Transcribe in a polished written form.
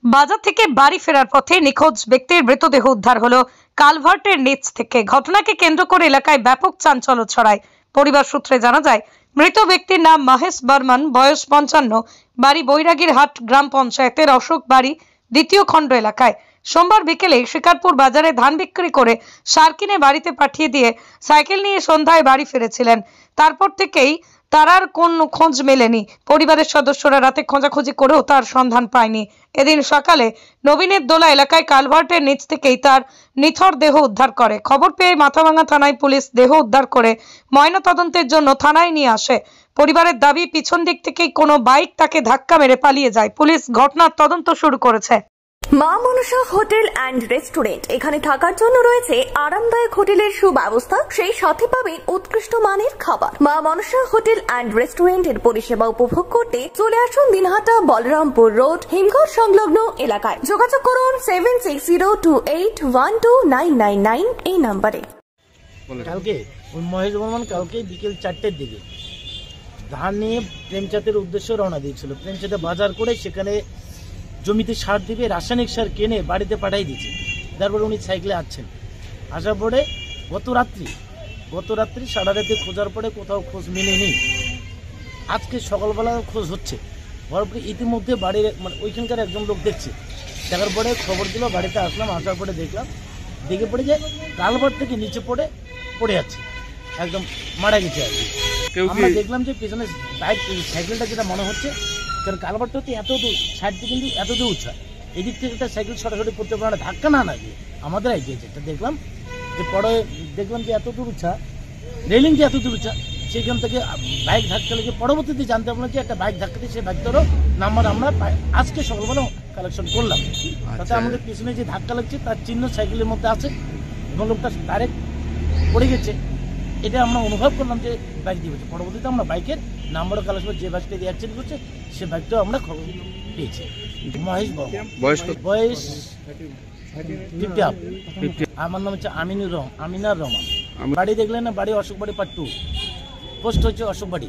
বাজার থেকে বাড়ি ফেরার পথে নিখোঁজ ব্যক্তির মৃতদেহ উদ্ধার হলো কালভার্টের নিচ থেকে। ঘটনাকে কেন্দ্র করে এলাকায় ব্যাপক চাঞ্চল্য ছড়ায়। পরিবার সূত্রে জানা যায়, মৃত ব্যক্তির নাম মহেশ বর্মন, বয়স 55, বাড়ি বৈরাগীরহাট গ্রাম পঞ্চায়েতের অশোক বাড়ি দ্বিতীয় খণ্ড এলাকায়। সোমবার বিকেলে শিকারপুর বাজারে ধান বিক্রি করে সার কিনে বাড়িতে পাঠিয়ে দিয়ে সাইকেল নিয়ে সন্ধ্যায় বাড়ি ফিরেছিলেন। তারপর থেকেই তার আর কোনো খোঁজ মেলেনি। পরিবারের সদস্যরা রাতে খোঁজাখুঁজি করেও তার সন্ধান পায়নি। এদিন সকালে নবীনের দোলা এলাকায় কালভার্টের নিচ থেকেই তার নিথর দেহ উদ্ধার করে। খবর পেয়ে মাথাভাঙা থানায় পুলিশ দেহ উদ্ধার করে ময়নাতদন্তের জন্য থানায় নিয়ে আসে। পরিবারের দাবি, পিছন দিক থেকেই কোনো বাইক তাকে ধাক্কা মেরে পালিয়ে যায়। পুলিশ ঘটনার তদন্ত শুরু করেছে। মা মনসা হোটেল অ্যান্ড রেস্টুরেন্ট, এখানে থাকার জন্য রয়েছে আরামদায়ক হোটেলের সুব্যবস্থা, সেই সাথে পাবেন উৎকৃষ্ট মানের খাবার। মা মনসা হোটেল অ্যান্ড রেস্টুরেন্টের পরিষেবা উপভোগ করতে চলে আসুন দিনহাটা বলরামপুর রোড, হিমঘর সংলগ্ন এলাকায়। যোগাযোগ করুন 7602812999 এই নম্বরে। কালকে মহেশ বর্মন কালকে বিকেল 4টের দিকে ধান নিয়ে প্রেমচাঁদের উদ্দেশ্যে রওনা দিয়েছিল। প্রেমচাঁদে বাজার করে সেখানে জমিতে সার দিবে, রাসায়নিক সার কিনে বাড়িতে পাঠাই দিয়েছে। তারপরে উনি সাইকেলে আসছেন, আসার পরে গত রাত্রি সারা রাতে খোঁজার পরে কোথাও খোঁজ মেলেনি। আজকে সকালবেলা খোঁজ হচ্ছে, হওয়ার পরে ইতিমধ্যে বাড়ির ওইখানকার একজন লোক দেখছে, দেখার পরে খবর দিল, বাড়িতে আসলাম, আসার পরে দেখে পড়ে যে কালভার্ট থেকে নিচে পড়ে যাচ্ছে, একদম মারা গেছে আর কি। আমরা দেখলাম যে পেছনে সাইকেলটা যেটা মনে হচ্ছে, কারণ কালভার্টটা হচ্ছে এত দূর, সাইডটা কিন্তু এত দূর উঁচা, এদিক থেকে একটা সাইকেল সরাসরি পড়তে পারে না, ধাক্কা না লাগে আমাদের আইডিয়া যেটা দেখলাম যে পরে দেখলাম যে এত দূর উঁচা, রেলিং যে এত দূর উঁচা, সেখান থেকে বাইক ধাক্কা লেগে পরবর্তীতে জানতে পারলাম যে একটা বাইক ধাক্কা দিয়ে সেই বাইকটারও নাম্বার আমরা আজকে সকালবেলা কালেকশন করলাম। তাতে আমাদের পিছনে যে ধাক্কা লাগছে তার চিহ্ন সাইকেলের মধ্যে আছে এবং লোকটা ডাইরেক্ট পড়ে গেছে, এটা আমরা অনুভব করলাম যে বাইক দিয়ে গেছে। পরবর্তীতে আমরা বাইকের নাম্বারও কালেকশন, যে বাইকটা দিয়ে অ্যাক্সিডেন্ট করছে সে বাইকটাও আমরা খবর পেয়েছি। মহেশ বর্মন, বয়স 50। আমার নাম হচ্ছে আমিনার রহমান। বাড়ি দেখলেন না, বাড়ি অশোক বাড়ি পার্ট 2, পোস্ট হচ্ছে অশোক বাড়ি।